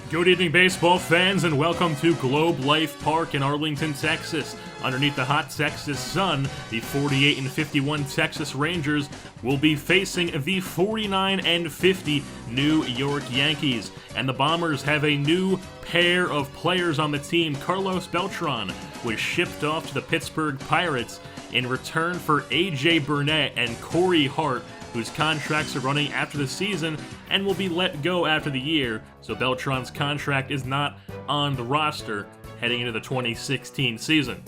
Good evening, baseball fans, and welcome to Globe Life Park in Arlington, Texas. Underneath the hot Texas sun, the 48-51 Texas Rangers will be facing the 49-50 New York Yankees. And the Bombers have a new pair of players on the team. Carlos Beltre was shipped off to the Pittsburgh Pirates in return for A.J. Burnett and Corey Hart, whose contracts are running after the season and will be let go after the year, so Beltre's contract is not on the roster heading into the 2016 season.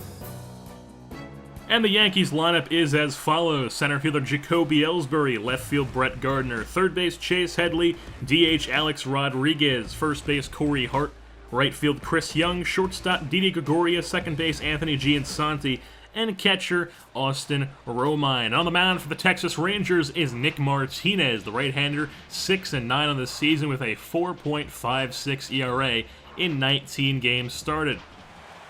And the Yankees lineup is as follows: center fielder Jacoby Ellsbury, left field Brett Gardner, third base Chase Headley, DH Alex Rodriguez, first base Corey Hart, right field Chris Young, shortstop Didi Gregorius, second base Anthony Giansanti, and catcher Austin Romine. On the mound for the Texas Rangers is Nick Martinez, the right-hander, 6-9 on the season with a 4.56 ERA in 19 games started.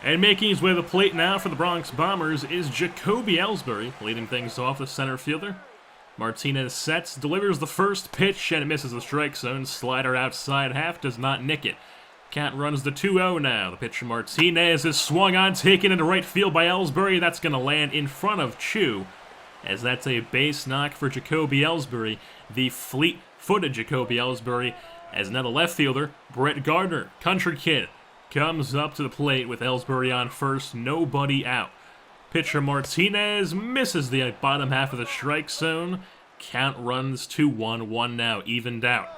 And making his way to the plate now for the Bronx Bombers is Jacoby Ellsbury, leading things off, the center fielder. Martinez sets, delivers the first pitch, and misses the strike zone. Slider outside half, does not nick it. Count runs the 2-0 now. The pitcher Martinez is swung on, taken into right field by Ellsbury. That's going to land in front of Chu, as that's a base knock for Jacoby Ellsbury, the fleet-footed Jacoby Ellsbury, as now the left fielder, Brett Gardner, country kid, comes up to the plate with Ellsbury on first, nobody out. Pitcher Martinez misses the bottom half of the strike zone. Count runs to 1-1 now, evened out.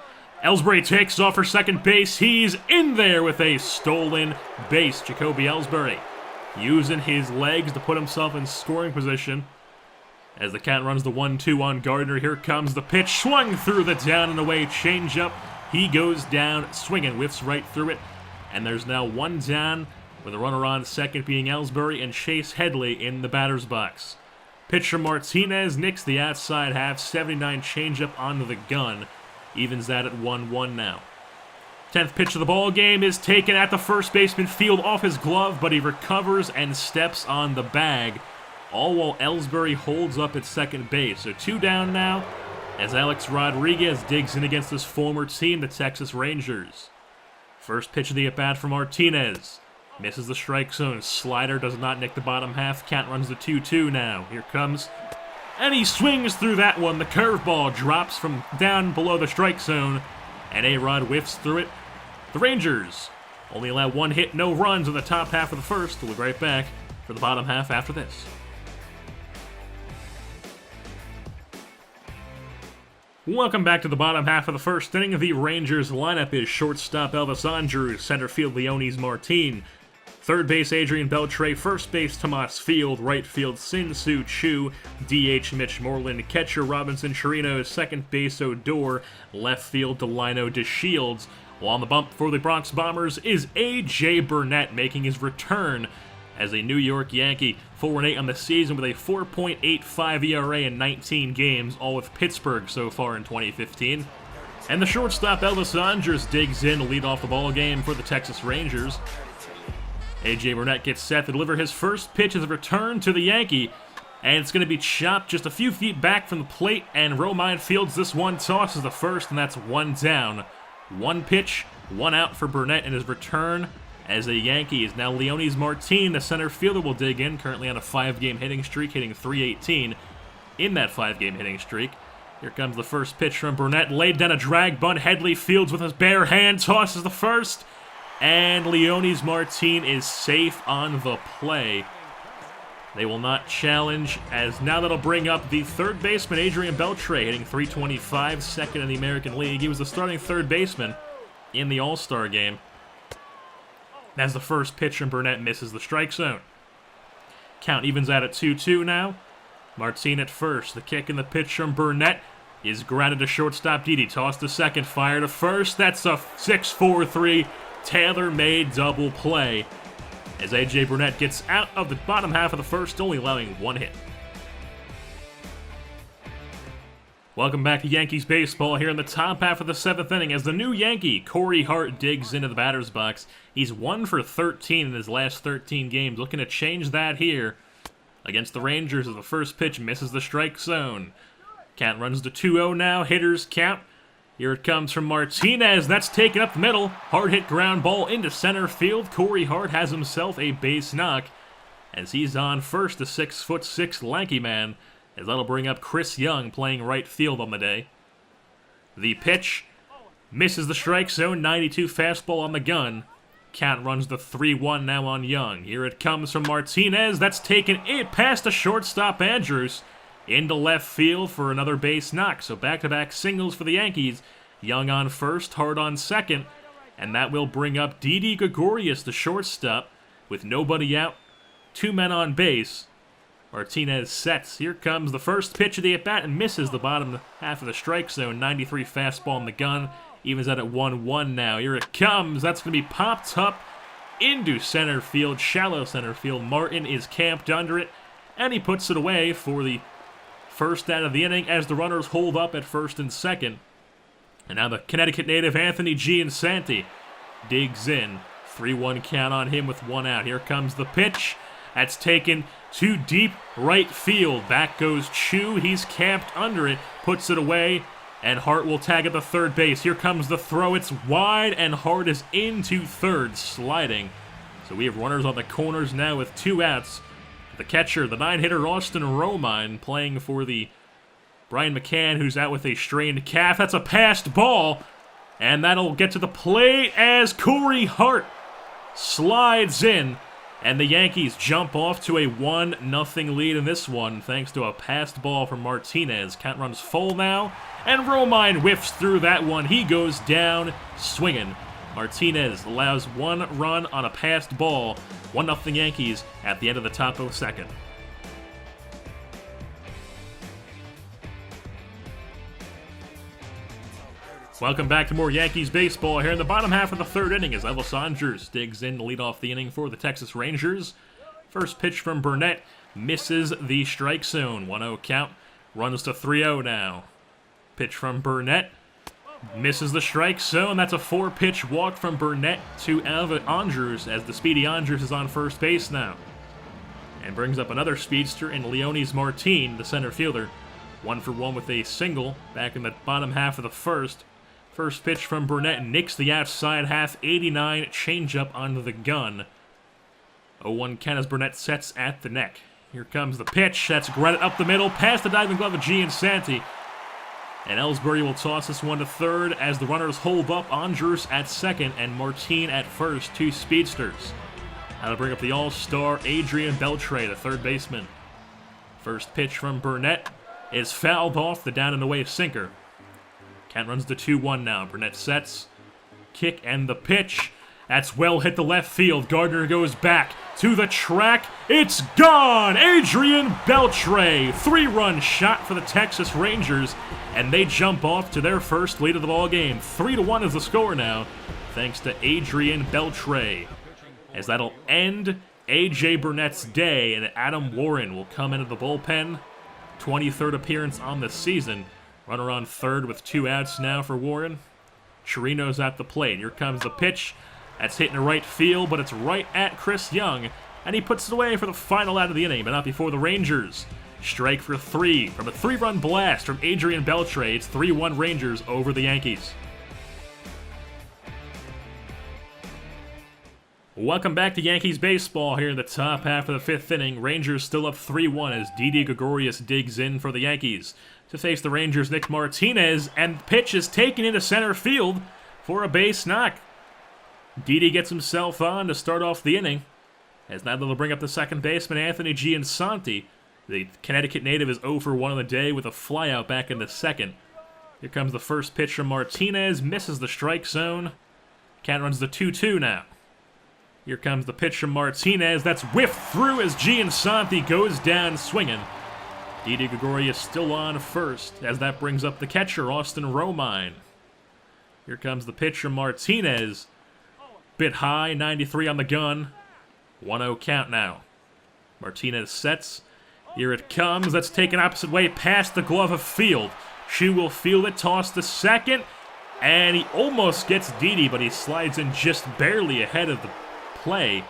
Ellsbury takes off for second base. He's in there with a stolen base. Jacoby Ellsbury using his legs to put himself in scoring position. As the count runs the 1-2 on Gardner, here comes the pitch. Swung through the down and away changeup. He goes down, swinging, whiffs right through it. And there's now one down, with a runner on second being Ellsbury and Chase Headley in the batter's box. Pitcher Martinez nicks the outside half, 79 changeup onto the gun. Evens that at 1-1 now. 10th pitch of the ball game is taken at the first baseman field off his glove, but he recovers and steps on the bag, all while Ellsbury holds up at second base. So 2 down now, as Alex Rodriguez digs in against his former team, the Texas Rangers. First pitch of the at-bat for Martinez. Misses the strike zone. Slider does not nick the bottom half. Count runs the 2-2 now. Here comes, and he swings through that one. The curveball drops from down below the strike zone, and A-Rod whiffs through it. The Rangers only allow 1 hit, no runs in the top half of the first. We'll be right back for the bottom half after this. Welcome back to the bottom half of the first inning. The Rangers lineup is shortstop Elvis Andrews, center field Leonis Martin, third base Adrian Beltre, first base Tomas Field, right field Sin-Soo Choo, DH Mitch Moreland, catcher Robinson Chirinos, second base Odor, left field Delino DeShields. While on the bump for the Bronx Bombers is A.J. Burnett, making his return as a New York Yankee. 4-8 on the season with a 4.85 ERA in 19 games, all with Pittsburgh so far in 2015. And the shortstop Elvis Andrews digs in to lead off the ball game for the Texas Rangers. A.J. Burnett gets set to deliver his first pitch as a return to the Yankee, and it's going to be chopped just a few feet back from the plate, and Romine fields this one, tosses the first, and that's 1 down. 1 pitch, 1 out for Burnett in his return as a Yankee. Is now Leonis Martin, the center fielder, will dig in, currently on a 5-game hitting streak, hitting .318 in that 5-game hitting streak. Here comes the first pitch from Burnett, laid down a drag bunt. Headley fields with his bare hand, tosses the first, and Leonis Martin is safe on the play. They will not challenge, as now that'll bring up the third baseman Adrian Beltre, hitting .325, second in the American League. He was the starting third baseman in the All-Star game. As the first pitch from Burnett misses the strike zone. Count evens out at 2-2 now. Martin at first. The kick and the pitch from Burnett is grounded to shortstop Didi. Toss to second, fire to first. That's a 6-4-3 tailor-made double play, as A.J. Burnett gets out of the bottom half of the first, only allowing 1 hit. Welcome back to Yankees baseball here in the top half of the 7th inning, as the new Yankee, Corey Hart, digs into the batter's box. He's 1 for 13 in his last 13 games, looking to change that here against the Rangers as the first pitch misses the strike zone. Count runs to 2-0 now, hitters count Here it comes from Martinez. That's taken up the middle. Hard hit ground ball into center field. Corey Hart has himself a base knock as he's on first, a 6'6" lanky man, as that'll bring up Chris Young playing right field on the day. The pitch misses the strike zone. 92 fastball on the gun. Count runs the 3-1 now on Young. Here it comes from Martinez. That's taken it past the shortstop Andrews into left field for another base knock. So back-to-back singles for the Yankees. Young on first, Hart on second. And that will bring up Didi Gregorius, the shortstop, with nobody out, 2 men on base. Martinez sets. Here comes the first pitch of the at-bat and misses the bottom half of the strike zone. 93 fastball on the gun. Evens out at 1-1 now. Here it comes. That's going to be popped up into center field, shallow center field. Martin is camped under it, and he puts it away for the first out of the inning as the runners hold up at first and second. And now the Connecticut native Anthony Giansanti digs in. 3-1 count on him with 1 out. Here comes the pitch. That's taken to deep right field. Back goes Chu. He's camped under it, puts it away, and Hart will tag at the third base. Here comes the throw. It's wide, and Hart is into third, sliding. So we have runners on the corners now with 2 outs. The catcher, the 9-hitter Austin Romine, playing for the Brian McCann, who's out with a strained calf. That's a passed ball, and that'll get to the plate as Corey Hart slides in. And the Yankees jump off to a 1-0 lead in this one, thanks to a passed ball from Martinez. Count runs full now, and Romine whiffs through that one. He goes down swinging. Martinez allows 1 run on a passed ball. 1-0 Yankees at the end of the top of the second. Welcome back to more Yankees baseball here in the bottom half of the third inning as Elvis Andrus digs in to lead off the inning for the Texas Rangers. First pitch from Burnett misses the strike zone. 1-0 count. Runs to 3-0 now. Pitch from Burnett misses the strike zone. That's a 4-pitch walk from Burnett to Elvis Andrus as the speedy Andrus is on first base now. And brings up another speedster in Leonis Martin, the center fielder. 1-for-1 with a single back in the bottom half of the first. First pitch from Burnett nicks the outside half, 89 changeup onto the gun. 0-1 count as Burnett sets at the neck. Here comes the pitch. That's grounded up the middle, past the diving glove of Giansanti. And Ellsbury will toss this one to third as the runners hold up. Andrus at second and Martin at first, 2 speedsters. That'll bring up the all-star Adrian Beltre, the third baseman. First pitch from Burnett is fouled off the down-and-away sinker. Count runs to 2-1 now. Burnett sets. Kick and the pitch. That's well hit the left field. Gardner goes back to the track. It's gone! Adrian Beltre. 3-run shot for the Texas Rangers. And they jump off to their first lead of the ball game. 3-1 is the score now, thanks to Adrian Beltre. As that'll end A.J. Burnett's day, and Adam Warren will come into the bullpen. 23rd appearance on the season. Runner on third with 2 outs now for Warren. Chirino's at the plate. Here comes the pitch. That's hitting the right field, but it's right at Chris Young. And he puts it away for the final out of the inning, but not before the Rangers. Strike for 3 from a 3-run blast from Adrian Beltre. It's 3-1 Rangers over the Yankees. Welcome back to Yankees baseball here in the top half of the 5th inning. Rangers still up 3-1 as Didi Gregorius digs in for the Yankees. To face the Rangers, Nick Martinez, and the pitch is taken into center field for a base knock. Didi gets himself on to start off the inning, as now they'll bring up the second baseman, Anthony Giansanti. The Connecticut native is 0-for-1 on the day with a flyout back in the second. Here comes the first pitch from Martinez, misses the strike zone. Count runs to 2-2 now. Here comes the pitch from Martinez, that's whiffed through as Giansanti goes down swinging. Didi Gregorius still on first, as that brings up the catcher, Austin Romine. Here comes the pitch from Martinez. Bit high, 93 on the gun. 1-0 count now. Martinez sets. Here it comes. That's taken opposite way past the glove of field. Shu will field it, toss to second. And he almost gets Didi, but he slides in just barely ahead of the play.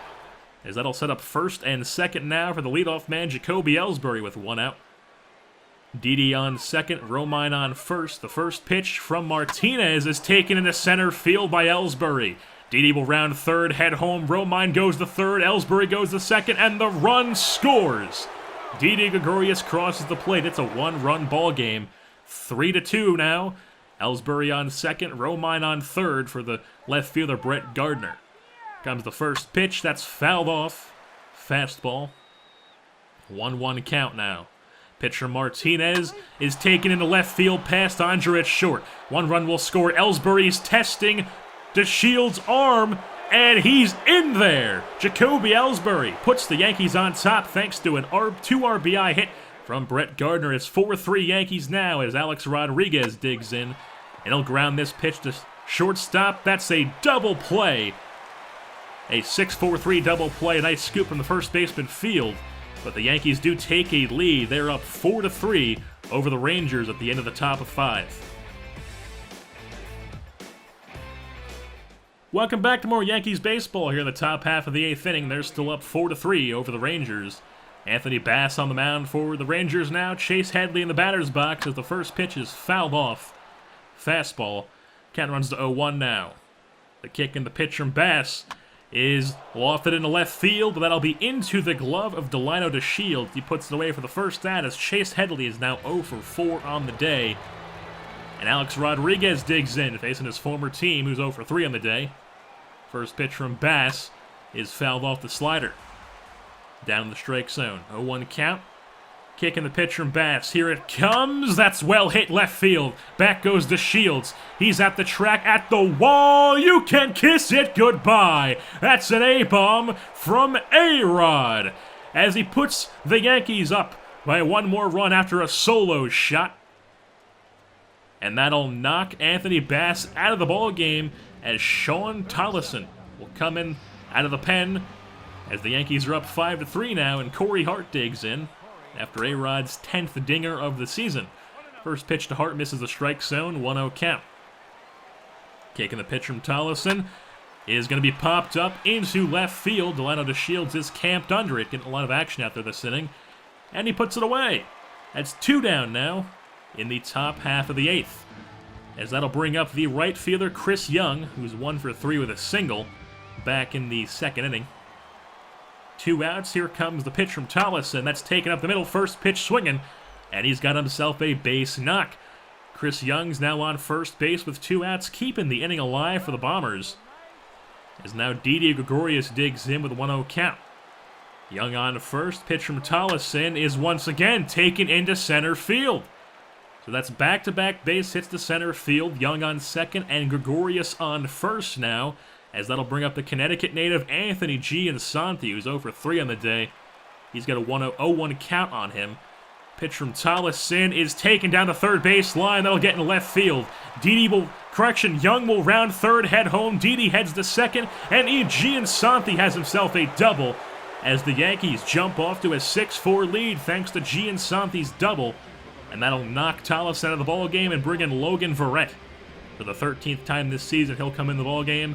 As that'll set up first and second now for the leadoff man, Jacoby Ellsbury, with 1 out. Didi on second, Romine on first. The first pitch from Martinez is taken into center field by Ellsbury. Didi will round third, head home. Romine goes to third, Ellsbury goes to second, and the run scores. Didi Gregorius crosses the plate. It's a one-run ball game. 3-2 now. Ellsbury on second, Romine on third for the left fielder Brett Gardner. Comes the first pitch. That's fouled off. Fastball. 1-1 count now. Pitcher Martinez is taken into left field past Andre at short. One run will score. Ellsbury's testing DeShield's arm, and he's in there. Jacoby Ellsbury puts the Yankees on top thanks to an 2 RBI hit from Brett Gardner. It's 4-3 Yankees now as Alex Rodriguez digs in. And he'll ground this pitch to shortstop. That's a double play. A 6-4-3 double play. A nice scoop from the first baseman field. But the Yankees do take a lead. They're up 4-3 over the Rangers at the end of the top of 5. Welcome back to more Yankees baseball here in the top half of the 8th inning. They're still up 4-3 over the Rangers. Anthony Bass on the mound for the Rangers now. Chase Headley in the batter's box as the first pitch is fouled off. Fastball. Count runs to 0-1 now. The kick and the pitch from Bass is lofted into left field, but that'll be into the glove of Delino DeShields. He puts it away for the first out as Chase Headley is now 0 for 4 on the day. And Alex Rodriguez digs in, facing his former team, who's 0 for 3 on the day. First pitch from Bass is fouled off the slider. Down in the strike zone. 0-1 count. Kicking the pitch from Bass. Here it comes. That's well hit left field. Back goes DeShields. He's at the track, at the wall. You can kiss it goodbye. That's an A-bomb from A-Rod as he puts the Yankees up by one more run after a solo shot. And that'll knock Anthony Bass out of the ball game as Sean Tollison will come in out of the pen as the Yankees are up 5-3 now, and Corey Hart digs in after A-Rod's 10th dinger of the season. First pitch to Hart misses the strike zone, 1-0 count. Kicking the pitch from Tollison is going to be popped up into left field. Delino DeShields is camped under it, getting a lot of action out there this inning, and he puts it away. That's 2 down now in the top half of the 8th, as that'll bring up the right fielder Chris Young, who's 1 for 3 with a single, back in the second inning. 2 outs. Here comes the pitch from Tollison. That's taken up the middle. First pitch swinging, and he's got himself a base knock. Chris Young's now on first base with 2 outs, keeping the inning alive for the Bombers. As now Didi Gregorius digs in with a 1-0 count. Young on first. Pitch from Tollison is once again taken into center field. So that's back-to-back base hits to center field. Young on second and Gregorius on first now, as that'll bring up the Connecticut native Anthony Giansanti, who's 0 for 3 on the day. He's got a 0-1 count on him. Pitch from Tollison is taken down the third base line. That'll get in left field. Young will round third, head home. Didi heads to second, and Giansanti has himself a double as the Yankees jump off to a 6-4 lead thanks to Giansanti's double. And that'll knock Tollison out of the ballgame and bring in Logan Verrett. For the 13th time this season, he'll come in the ballgame.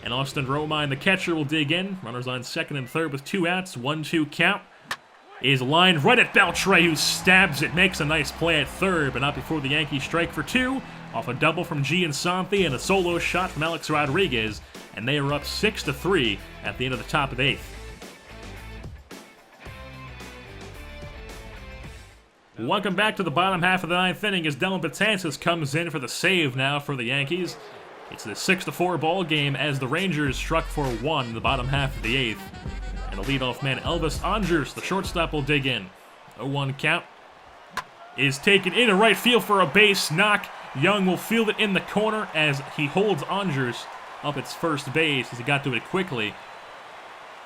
And Austin Romine, the catcher, will dig in. Runners on second and third with 2 outs. 1-2 count. Is lined right at Beltre, who stabs it. Makes a nice play at third, but not before the Yankees strike for 2. Off a double from Giansanti and a solo shot from Alex Rodriguez. And they are up 6-3 at the end of the top of the 8th. Welcome back to the bottom half of the 9th inning as Dellin Betances comes in for the save now for the Yankees. It's a 6-4 ball game as the Rangers struck for 1 in the bottom half of the 8th. And the leadoff man Elvis Andrus, the shortstop, will dig in. 0-1 count is taken into right field for a base knock. Young will field it in the corner as he holds Andrus up at first base as he got to it quickly.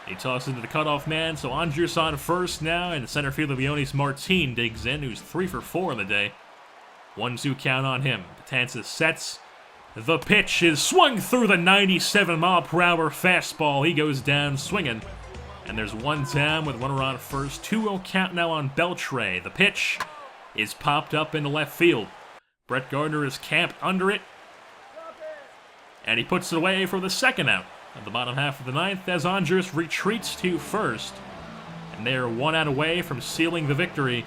He tosses into the cutoff man, so Andrus on first now, and center fielder Leonis Martin digs in, who's 3 for 4 on the day. 1-2 count on him. Betances sets. The pitch is swung through the 97-mile-per-hour fastball. He goes down swinging, and there's 1 down with runner on first. 2-0 count now on Beltre. The pitch is popped up into left field. Brett Gardner is camped under it, and he puts it away for the second out of the bottom half of the 9th as Andrus retreats to first. And they are 1 out away from sealing the victory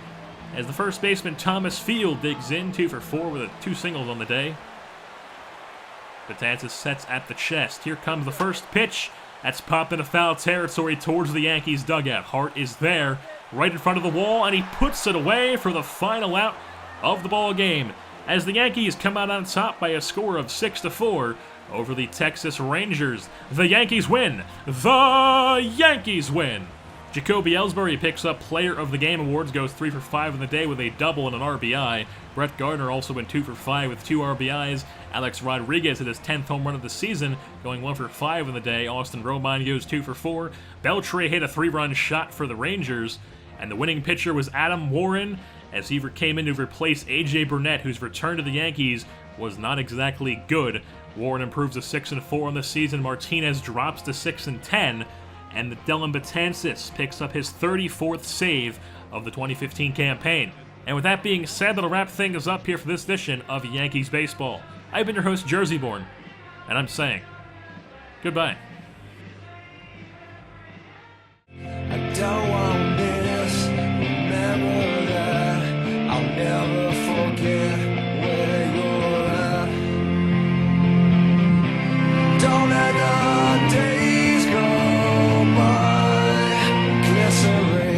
as the first baseman Thomas Field digs in, 2 for 4 with 2 singles on the day. Betances sets at the chest. Here comes the first pitch. That's popped into foul territory towards the Yankees dugout. Hart is there, right in front of the wall, and he puts it away for the final out of the ball game, as the Yankees come out on top by a score of 6-4 over the Texas Rangers. The Yankees win! The Yankees win! Jacoby Ellsbury picks up Player of the Game awards, goes 3 for 5 in the day with a double and an RBI. Brett Gardner also went 2 for 5 with 2 RBIs. Alex Rodriguez hit his 10th home run of the season, going 1 for 5 in the day. Austin Romine goes 2 for 4. Beltre hit a 3-run shot for the Rangers. And the winning pitcher was Adam Warren, as he came in to replace A.J. Burnett, whose return to the Yankees was not exactly good. Warren improves to 6-4 on the season. Martinez drops to 6-10. And the Dellin Betances picks up his 34th save of the 2015 campaign. And with that being said, that'll wrap things up here for this edition of Yankees Baseball. I've been your host, JerseyBorn, and I'm saying goodbye. I don't want this, remember that, I'll never forget where you're at. Don't let the days go by, glycerine.